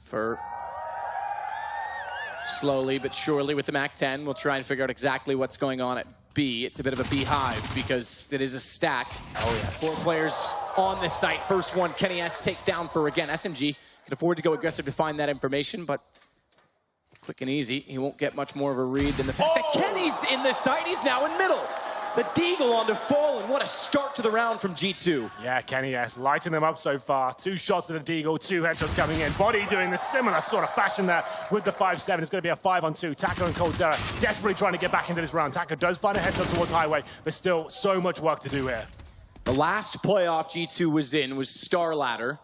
For slowly but surely with the MAC-10, we'll try and figure out exactly what's going on at B. It's a bit of a beehive because it is a stack. Oh, yes. 4 players on this site. First one, Kenny S takes down for, again, SMG. Can afford to go aggressive to find that information, but quick and easy. He won't get much more of a read than the fact that Kenny's in the site. He's now in middle. The Deagle onto Fallen. What a start to the round from G2. Yeah, Kenny S lighting them up so far. 2 shots to the Deagle, 2 headshots coming in. Body doing the similar sort of fashion there with the 5-7. It's going to be a 5-on-2. Taco and Coldzera desperately trying to get back into this round. Taco does find a headshot towards Highway. There's still so much work to do here. The last playoff G2 was in was Star Ladder.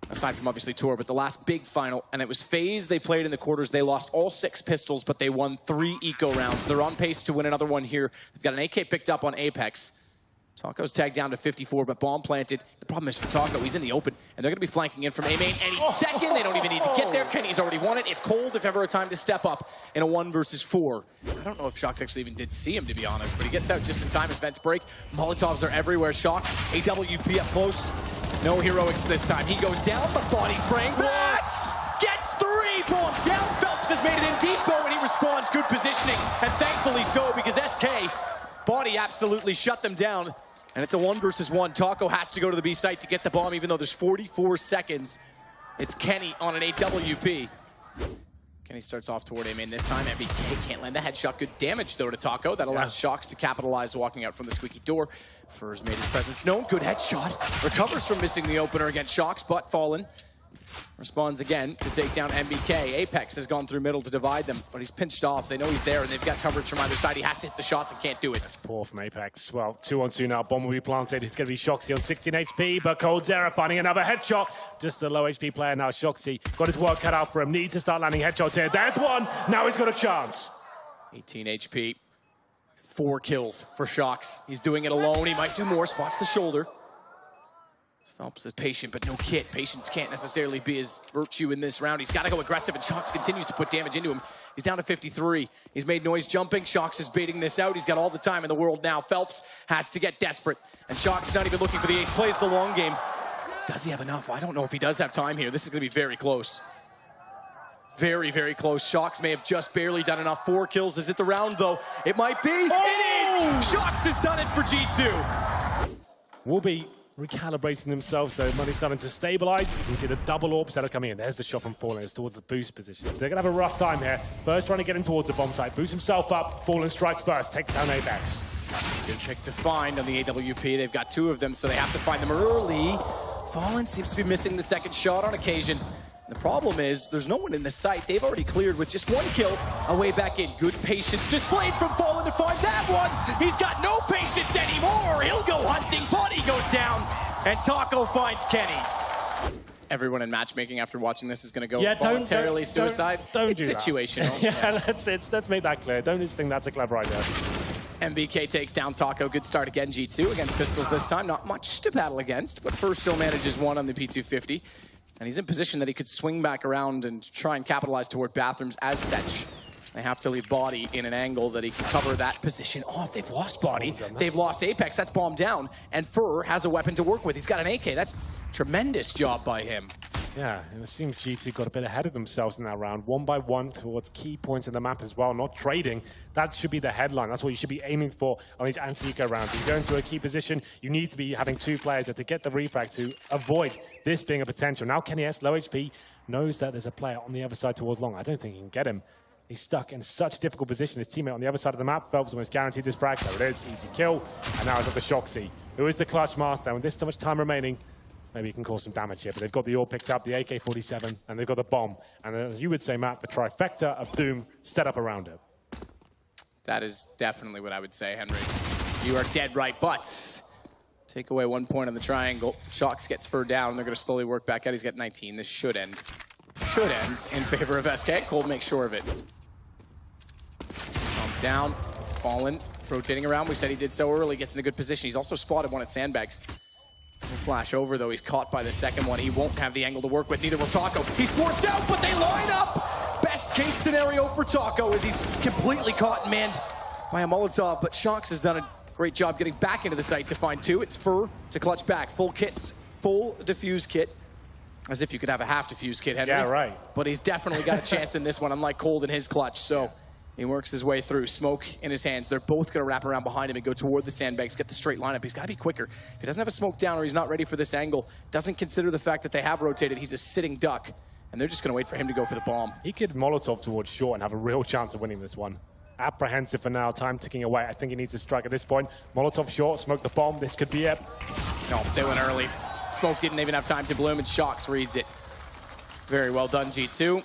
Aside from obviously Tour, but the last big final, and it was FaZe. They played in the quarters. They lost all 6 pistols, but they won 3 eco rounds. They're on pace to win another one here. They've got an AK picked up on Apex. Taco's tagged down to 54, but bomb planted. The problem is for Taco, he's in the open, and they're going to be flanking in from A-main any second. They don't even need to get there. Kenny's already won it. It's cold, if ever a time to step up in a 1 versus 4. I don't know if Shox actually even did see him, to be honest, but he gets out just in time as vents break. Molotovs are everywhere. Shox, AWP up close. No heroics this time. He goes down, but body spraying. Bats gets 3. Bomb down. Phelps has made it in deep, though, and he responds. Good positioning, and thankfully so, because SK, body absolutely shut them down. And it's a 1 versus 1. Taco has to go to the B site to get the bomb, even though there's 44 seconds. It's Kenny on an AWP. Kenny starts off toward A-main this time. MBK can't land the headshot. Good damage, though, to Taco. That allows Shox to capitalize walking out from the squeaky door. Furs made his presence known. Good headshot. Recovers from missing the opener against Shox, but Fallen responds again to take down MBK. Apex has gone through middle to divide them, but he's pinched off. They know he's there, and they've got coverage from either side. He has to hit the shots and can't do it. That's poor from Apex. Well, 2-on-2 now. Bomb will be planted. It's going to be Shoxy on 16 HP, but Coldzera finding another headshot. Just a low HP player now. Shoxy got his work cut out for him. Needs to start landing headshots here. There's one. Now he's got a chance. 18 HP. 4 kills for Shox. He's doing it alone. He might do more. Spots the shoulder. Phelps is patient, but no kit. Patience can't necessarily be his virtue in this round. He's got to go aggressive, and Shox continues to put damage into him. He's down to 53. He's made noise jumping. Shox is baiting this out. He's got all the time in the world now. Phelps has to get desperate, and Shox not even looking for the ace. Plays the long game. Does he have enough? I don't know if he does have time here. This is going to be very close. Very, very close. Shox may have just barely done enough. 4 kills. Is it the round, though? It might be. It is! Shox has done it for G2. Will be recalibrating themselves, though. Money's starting to stabilize. You can see the double orbs that are coming in. There's the shot from Fallen. It's towards the boost position. So they're going to have a rough time here. First trying to get in towards the bomb site. Boost himself up. Fallen strikes first. Takes down Apex. Good pick to find on the AWP. They've got 2 of them, so they have to find them early. Fallen seems to be missing the second shot on occasion. The problem is there's no one in the site. They've already cleared with just 1 kill. Away back in. Good patience displayed from Fallen to find that one. He's got no patience anymore. He'll go hunting. Body goes down. And Taco finds Kenny. Everyone in matchmaking after watching this is going to go voluntarily suicide. Don't it's do situational. Yeah, let's make that clear. Don't just think that's a clever idea. MBK takes down Taco. Good start again, G2 against pistols this time. Not much to battle against, but first still manages 1 on the P250. And he's in position that he could swing back around and try and capitalize toward bathrooms as such. They have to leave body in an angle that he can cover that position. Oh, if they've lost body, they've lost Apex. That's bomb down. And Fur has a weapon to work with. He's got an AK. That's tremendous job by him. Yeah, and it seems G2 got a bit ahead of themselves in that round. 1 by 1 towards key points in the map as well. Not trading. That should be the headline. That's what you should be aiming for on these anti-eco rounds. If you go into a key position, you need to be having 2 players to get the refrag to avoid this being a potential. Now Kenny S, low HP, knows that there's a player on the other side towards long. I don't think he can get him. He's stuck in such a difficult position. His teammate on the other side of the map, Phelps, almost guaranteed this frag. There it is, easy kill. And now it's up to Shoxy, who is the clutch master. With this so much time remaining, maybe he can cause some damage here. But they've got the all picked up, the AK-47, and they've got the bomb. And as you would say, Matt, the trifecta of doom set up around it. That is definitely what I would say, Henry. You are dead right, but take away 1 point on the triangle. Shox gets Fur down. They're going to slowly work back out. He's got 19. This should end. Should end in favor of SK. Cold makes sure of it. Down, Fallen, rotating around. We said he did so early, gets in a good position. He's also spotted 1 at Sandbags. He'll flash over, though. He's caught by the second one. He won't have the angle to work with. Neither will Taco. He's forced out, but they line up! Best case scenario for Taco as he's completely caught and manned by a Molotov, but Shox has done a great job getting back into the site to find 2. It's Fur to clutch back. Full kits, full defuse kit. As if you could have a half-defused kid, Henry. Yeah, right. But he's definitely got a chance in this one, unlike Cold in his clutch. So he works his way through. Smoke in his hands. They're both going to wrap around behind him and go toward the sandbags, get the straight lineup. He's got to be quicker. If he doesn't have a smoke down or he's not ready for this angle, doesn't consider the fact that they have rotated, he's a sitting duck. And they're just going to wait for him to go for the bomb. He could Molotov towards short and have a real chance of winning this one. Apprehensive for now, time ticking away. I think he needs to strike at this point. Molotov short, smoke the bomb. This could be it. No, they went early. Smoke didn't even have time to bloom, and Shox reads it. Very well done, G2.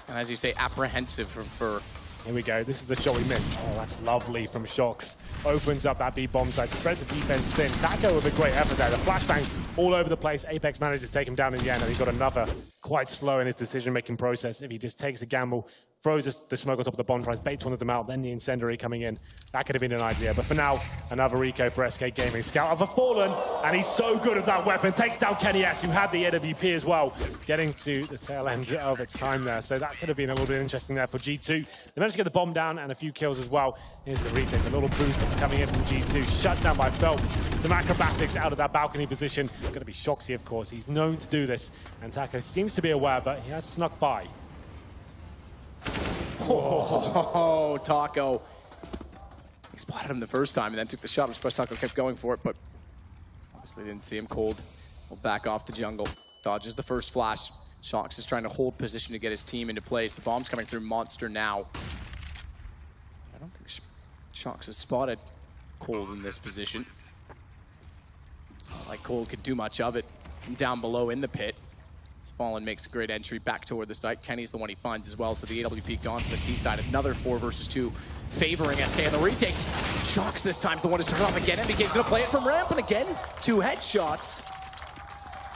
And as you say, apprehensive for... Here we go. This is the shot we missed. Oh, that's lovely from Shox. Opens up that B bomb side, spreads the defense spin. Taco with a great effort there. The flashbang all over the place. Apex manages to take him down in the end, and he got another quite slow in his decision-making process. If he just takes a gamble, throws the smoke on top of the bonfires, baits one of them out, then the incendiary coming in. That could have been an idea. But for now, another eco for SK Gaming. Scout of a fallen, and he's so good at that weapon. Takes down Kenny S, who had the AWP as well, getting to the tail end of its time there. So that could have been a little bit interesting there for G2. They managed to get the bomb down and a few kills as well. Here's the retake, a little boost coming in from G2. Shut down by Phelps. Some acrobatics out of that balcony position. Going to be Shoxy, of course. He's known to do this. And Taco seems to be aware, but he has snuck by. Oh, Taco. He spotted him the first time and then took the shot, which Taco kept going for it, but obviously didn't see him. Cold will back off the jungle. Dodges the first flash. Shox is trying to hold position to get his team into place. The bomb's coming through Monster now. I don't think Shox has spotted Cold in this position. It's not like Cold could do much of it from down below in the pit. Fallen makes a great entry back toward the site. Kenny's the one he finds as well, so the AWP gone to the T side. Another 4 versus 2 favoring SK on the retake. Shox this time, the one to turn off again. MBK's gonna play it from ramp, and again, 2 headshots.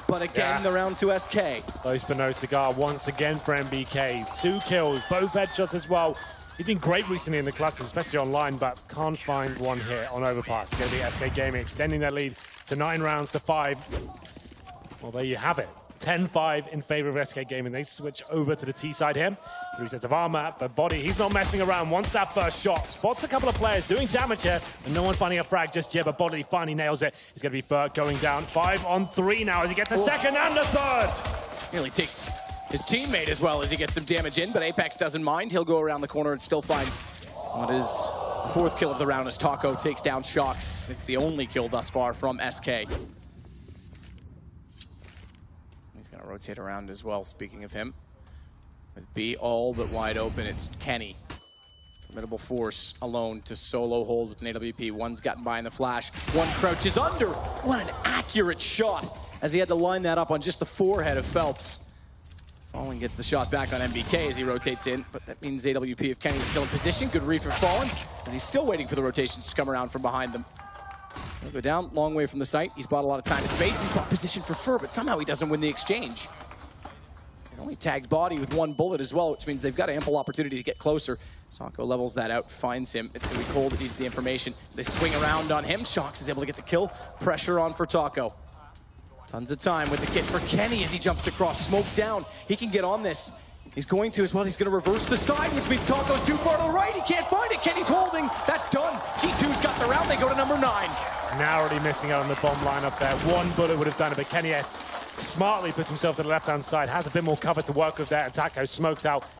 But again, the round to SK. Close but no cigar once again for MBK. 2 kills, both headshots as well. He's been great recently in the clutches, especially online, but can't find one hit on overpass. It's gonna be SK Gaming extending their lead to 9 rounds to 5. Well, there you have it. 10-5 in favor of SK Gaming. They switch over to the T side here. 3 sets of armor, but Body, he's not messing around. Wants that first shot. Spots a couple of players doing damage here, and no one finding a frag just yet, but Body finally nails it. He's going to be third, going down. 5 on 3 now as he gets the second and the third. Nearly takes his teammate as well as he gets some damage in, but Apex doesn't mind. He'll go around the corner and still find what is the 4th kill of the round as Taco takes down Shox. It's the only kill thus far from SK. He's going to rotate around as well, speaking of him. With B all but wide open, it's Kenny. Formidable force alone to solo hold with an AWP. One's gotten by in the flash. One crouches under. What an accurate shot as he had to line that up on just the forehead of Phelps. Fallen gets the shot back on MBK as he rotates in, but that means AWP if Kenny is still in position. Good read for Fallen as he's still waiting for the rotations to come around from behind them. He'll go down, long way from the site. He's bought a lot of time and space. He's got position for Fur, but somehow he doesn't win the exchange. He's only tagged Body with 1 bullet as well, which means they've got ample opportunity to get closer. Taco levels that out, finds him. It's going to be Cold, it needs the information. As they swing around on him, Shox is able to get the kill. Pressure on for Taco. Tons of time with the kit for Kenny as he jumps across. Smoke down. He can get on this. He's going to as well. He's going to reverse the side, which means Taco's too far to the right. He can't find it. Kenny's holding. That's done. G2's got the round. They go to number 9. Now already missing out on the bomb lineup there. 1 bullet would have done it, but Kenny S smartly puts himself to the left-hand side, has a bit more cover to work with there, and Taco smoked out.